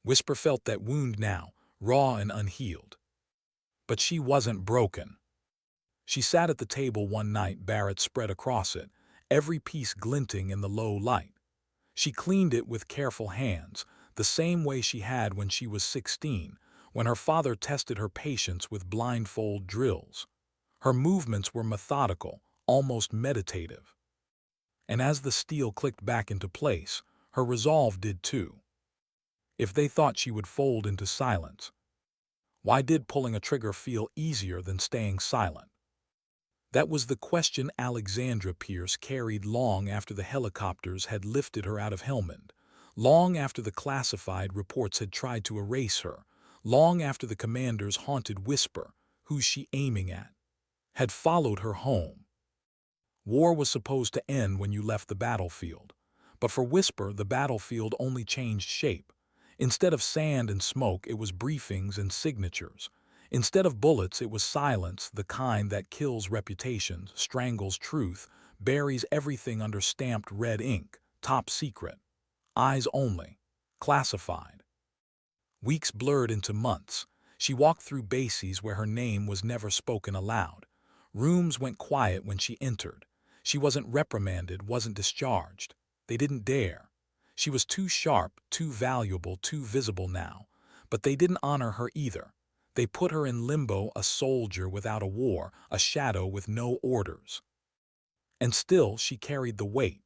Whisper felt that wound now, raw and unhealed. But she wasn't broken. She sat at the table one night, Barrett spread across it, every piece glinting in the low light. She cleaned it with careful hands, the same way she had when she was 16, when her father tested her patience with blindfold drills. Her movements were methodical, almost meditative. And as the steel clicked back into place, her resolve did too. If they thought she would fold into silence, why did pulling a trigger feel easier than staying silent? That was the question Alexandra Pierce carried long after the helicopters had lifted her out of Helmand, long after the classified reports had tried to erase her, long after the commander's haunted whisper, "Who's she aiming at?" had followed her home. War was supposed to end when you left the battlefield, but for Whisper the battlefield only changed shape. Instead of sand and smoke, it was briefings and signatures. Instead of bullets, it was silence, the kind that kills reputations, strangles truth, buries everything under stamped red ink, top secret, eyes only, classified. Weeks blurred into months. She walked through bases where her name was never spoken aloud. Rooms went quiet when she entered. She wasn't reprimanded, wasn't discharged. They didn't dare. She was too sharp, too valuable, too visible now. But they didn't honor her either. They put her in limbo, a soldier without a war, a shadow with no orders. And still she carried the weight,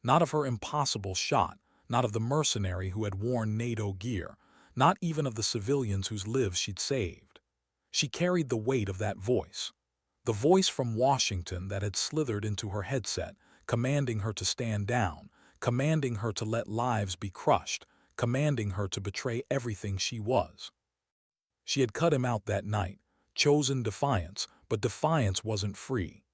not of her impossible shot, not of the mercenary who had worn NATO gear, not even of the civilians whose lives she'd saved. She carried the weight of that voice. The voice from Washington that had slithered into her headset, commanding her to stand down, commanding her to let lives be crushed, commanding her to betray everything she was. She had cut him out that night, chosen defiance, but defiance wasn't free.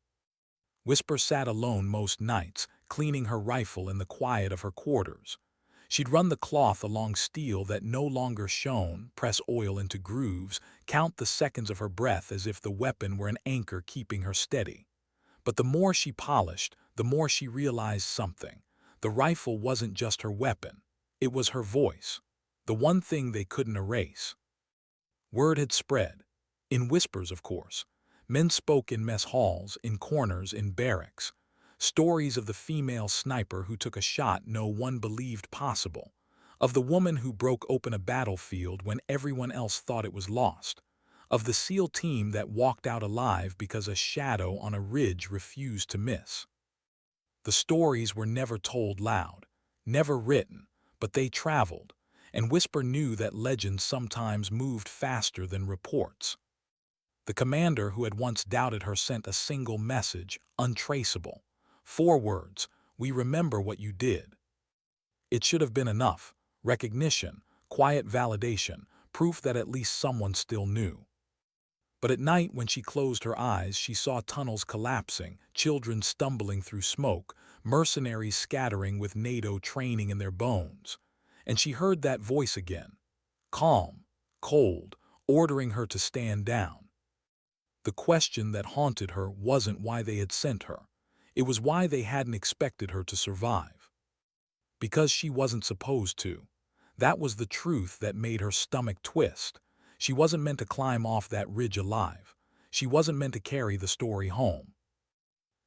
Whisper sat alone most nights, cleaning her rifle in the quiet of her quarters. She'd run the cloth along steel that no longer shone, press oil into grooves, count the seconds of her breath as if the weapon were an anchor keeping her steady. But the more she polished, the more she realized something. The rifle wasn't just her weapon. It was her voice, the one thing they couldn't erase. Word had spread. In whispers, of course. Men spoke in mess halls, in corners, in barracks. Stories of the female sniper who took a shot no one believed possible, of the woman who broke open a battlefield when everyone else thought it was lost, of the SEAL team that walked out alive because a shadow on a ridge refused to miss. The stories were never told loud, never written, but they traveled, and Whisper knew that legends sometimes moved faster than reports. The commander who had once doubted her sent a single message, untraceable. 4 words, "We remember what you did." It should have been enough. Recognition, quiet validation, proof that at least someone still knew. But at night when she closed her eyes, she saw tunnels collapsing, children stumbling through smoke, mercenaries scattering with NATO training in their bones. And she heard that voice again, calm, cold, ordering her to stand down. The question that haunted her wasn't why they had sent her. It was why they hadn't expected her to survive. Because she wasn't supposed to. That was the truth that made her stomach twist. She wasn't meant to climb off that ridge alive. She wasn't meant to carry the story home.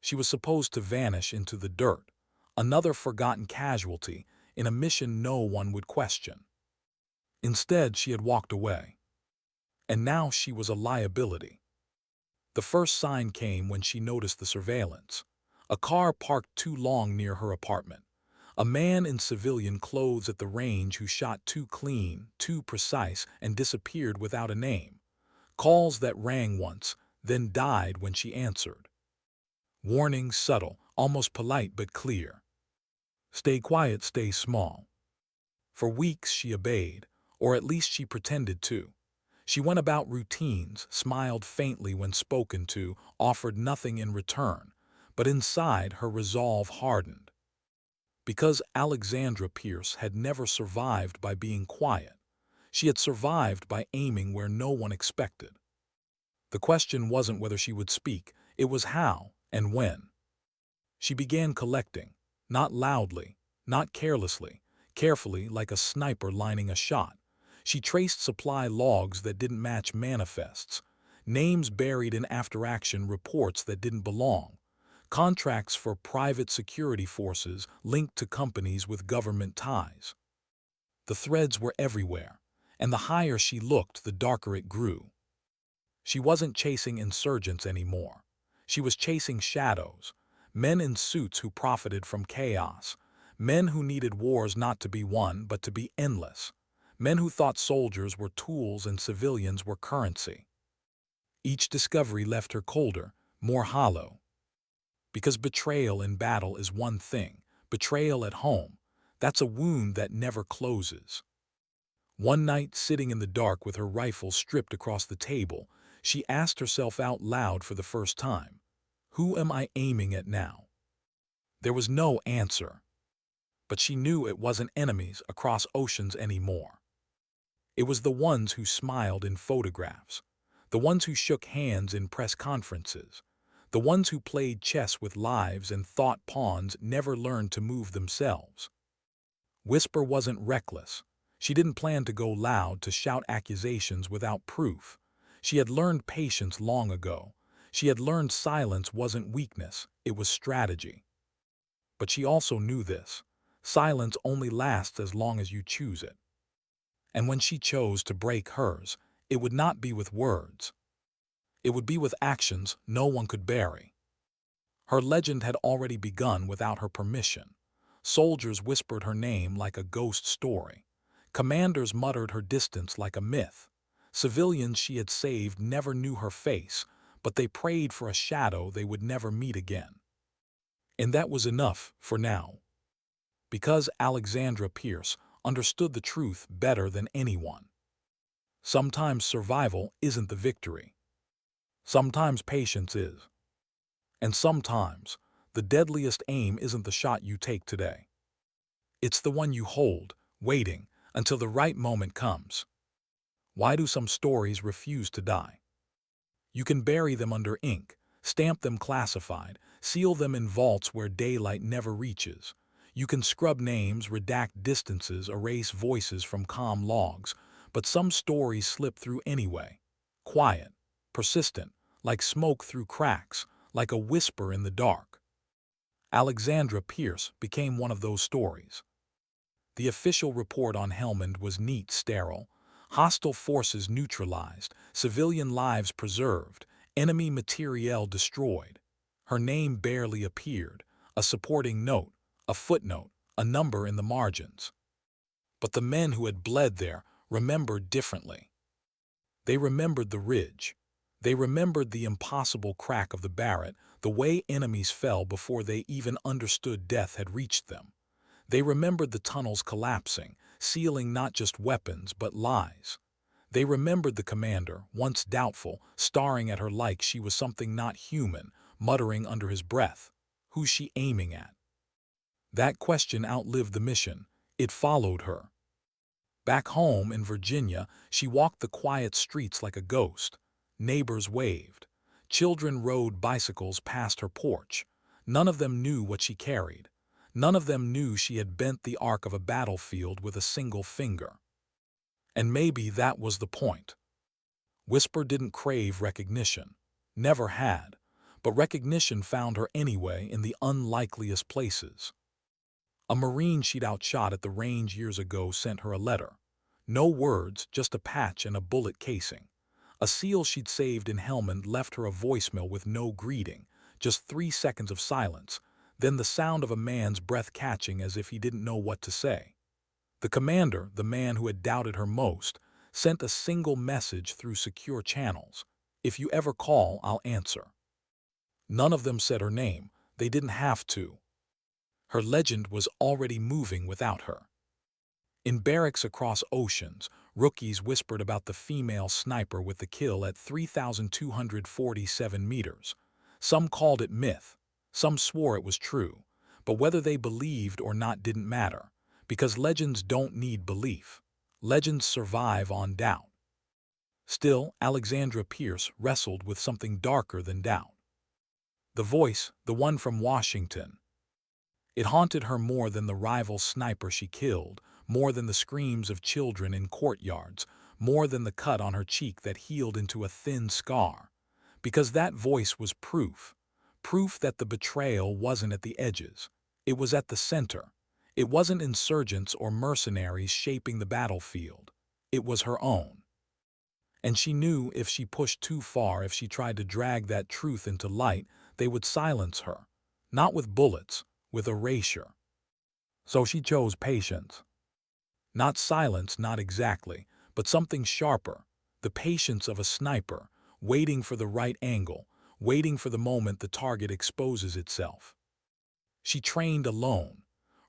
She was supposed to vanish into the dirt, another forgotten casualty in a mission no one would question. Instead, she had walked away. And now she was a liability. The first sign came when she noticed the surveillance. A car parked too long near her apartment. A man in civilian clothes at the range who shot too clean, too precise, and disappeared without a name. Calls that rang once, then died when she answered. Warnings subtle, almost polite but clear. Stay quiet, stay small. For weeks she obeyed, or at least she pretended to. She went about routines, smiled faintly when spoken to, offered nothing in return, but inside her resolve hardened. Because Alexandra Pierce had never survived by being quiet, she had survived by aiming where no one expected. The question wasn't whether she would speak, it was how and when. She began collecting, not loudly, not carelessly, carefully like a sniper lining a shot. She traced supply logs that didn't match manifests, names buried in after-action reports that didn't belong, contracts for private security forces linked to companies with government ties. The threads were everywhere, and the higher she looked, the darker it grew. She wasn't chasing insurgents anymore. She was chasing shadows, men in suits who profited from chaos, men who needed wars not to be won but to be endless, men who thought soldiers were tools and civilians were currency. Each discovery left her colder, more hollow. Because betrayal in battle is one thing, betrayal at home, that's a wound that never closes. One night, sitting in the dark with her rifle stripped across the table, she asked herself out loud for the first time, "Who am I aiming at now?" There was no answer, but she knew it wasn't enemies across oceans anymore. It was the ones who smiled in photographs, the ones who shook hands in press conferences, the ones who played chess with lives and thought pawns never learned to move themselves. Whisper wasn't reckless. She didn't plan to go loud to shout accusations without proof. She had learned patience long ago. She had learned silence wasn't weakness, it was strategy. But she also knew this. Silence only lasts as long as you choose it. And when she chose to break hers, it would not be with words. It would be with actions no one could bury. Her legend had already begun without her permission. Soldiers whispered her name like a ghost story. Commanders muttered her distance like a myth. Civilians she had saved never knew her face, but they prayed for a shadow they would never meet again. And that was enough for now. Because Alexandra Pierce understood the truth better than anyone. Sometimes survival isn't the victory. Sometimes patience is. And sometimes, the deadliest aim isn't the shot you take today. It's the one you hold, waiting, until the right moment comes. Why do some stories refuse to die? You can bury them under ink, stamp them classified, seal them in vaults where daylight never reaches. You can scrub names, redact distances, erase voices from calm logs, but some stories slip through anyway. Quiet, persistent, like smoke through cracks, like a whisper in the dark. Alexandra Pierce became one of those stories. The official report on Helmand was neat, sterile. Hostile forces neutralized, civilian lives preserved, enemy materiel destroyed. Her name barely appeared, a supporting note, a footnote, a number in the margins. But the men who had bled there remembered differently. They remembered the ridge. They remembered the impossible crack of the Barrett, the way enemies fell before they even understood death had reached them. They remembered the tunnels collapsing, sealing not just weapons but lies. They remembered the commander, once doubtful, staring at her like she was something not human, muttering under his breath, "Who's she aiming at?" That question outlived the mission. It followed her. Back home in Virginia, she walked the quiet streets like a ghost. Neighbors waved. Children rode bicycles past her porch. None of them knew what she carried. None of them knew she had bent the arc of a battlefield with a single finger. And maybe that was the point. Whisper didn't crave recognition. Never had. But recognition found her anyway in the unlikeliest places. A Marine she'd outshot at the range years ago sent her a letter. No words, just a patch and a bullet casing. A SEAL she'd saved in Helmand left her a voicemail with no greeting, just 3 seconds of silence, then the sound of a man's breath catching as if he didn't know what to say. The commander, the man who had doubted her most, sent a single message through secure channels. "If you ever call, I'll answer." None of them said her name. They didn't have to. Her legend was already moving without her. In barracks across oceans, rookies whispered about the female sniper with the kill at 3,247 meters. Some called it myth. Some swore it was true. But whether they believed or not didn't matter, because legends don't need belief. Legends survive on doubt. Still, Alexandra Pierce wrestled with something darker than doubt. The voice, the one from Washington. It haunted her more than the rival sniper she killed, more than the screams of children in courtyards, more than the cut on her cheek that healed into a thin scar. Because that voice was proof. Proof that the betrayal wasn't at the edges. It was at the center. It wasn't insurgents or mercenaries shaping the battlefield. It was her own. And she knew if she pushed too far, if she tried to drag that truth into light, they would silence her. Not with bullets, with erasure. So she chose patience. Not silence, not exactly, but something sharper. The patience of a sniper, waiting for the right angle, waiting for the moment the target exposes itself. She trained alone,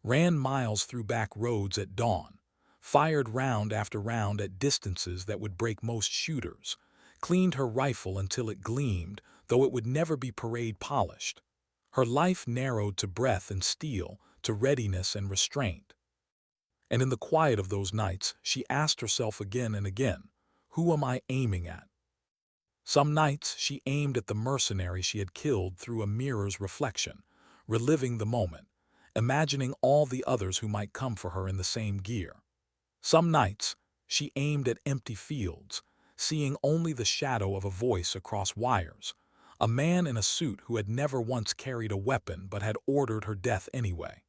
ran miles through back roads at dawn, fired round after round at distances that would break most shooters, cleaned her rifle until it gleamed, though it would never be parade polished. Her life narrowed to breath and steel, to readiness and restraint. And in the quiet of those nights, she asked herself again and again, who am I aiming at? Some nights she aimed at the mercenary she had killed through a mirror's reflection, reliving the moment, imagining all the others who might come for her in the same gear. Some nights she aimed at empty fields, seeing only the shadow of a voice across wires, a man in a suit who had never once carried a weapon but had ordered her death anyway.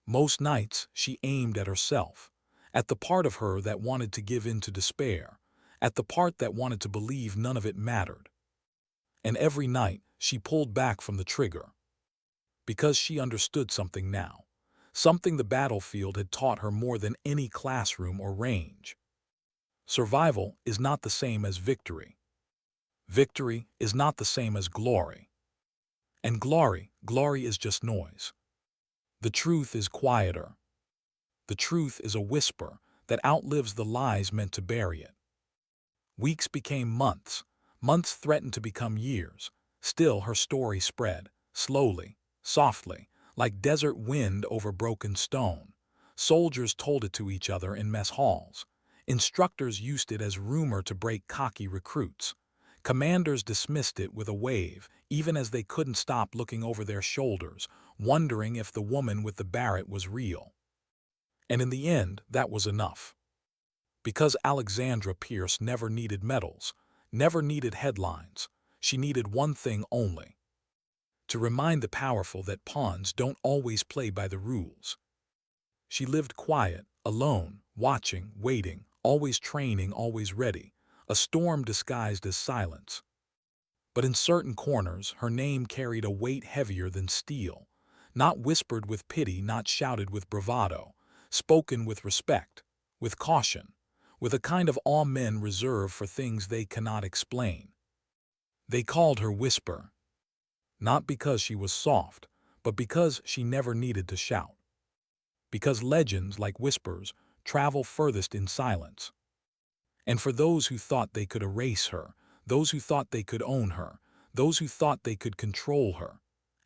Most nights she aimed at herself, at the part of her that wanted to give in to despair, at the part that wanted to believe none of it mattered. And every night she pulled back from the trigger. Because she understood something now, something the battlefield had taught her more than any classroom or range. Survival is not the same as victory. Victory is not the same as glory. And glory is just noise. The truth is quieter. The truth is a whisper that outlives the lies meant to bury it. Weeks became months. Months threatened to become years. Still her story spread, slowly, softly, like desert wind over broken stone. Soldiers told it to each other in mess halls. Instructors used it as rumor to break cocky recruits. Commanders dismissed it with a wave, even as they couldn't stop looking over their shoulders, wondering if the woman with the Barrett was real. And in the end, that was enough. Because Alexandra Pierce never needed medals, never needed headlines, she needed one thing only: to remind the powerful that pawns don't always play by the rules. She lived quiet, alone, watching, waiting, always training, always ready, a storm disguised as silence. But in certain corners, her name carried a weight heavier than steel, not whispered with pity, not shouted with bravado, spoken with respect, with caution, with a kind of awe men reserve for things they cannot explain. They called her Whisper, not because she was soft, but because she never needed to shout. Because legends, like whispers, travel furthest in silence. And for those who thought they could erase her, those who thought they could own her, those who thought they could control her,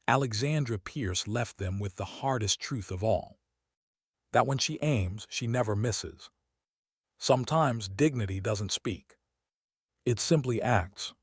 Alexandra Pierce left them with the hardest truth of all. That when she aims, she never misses. Sometimes dignity doesn't speak. It simply acts.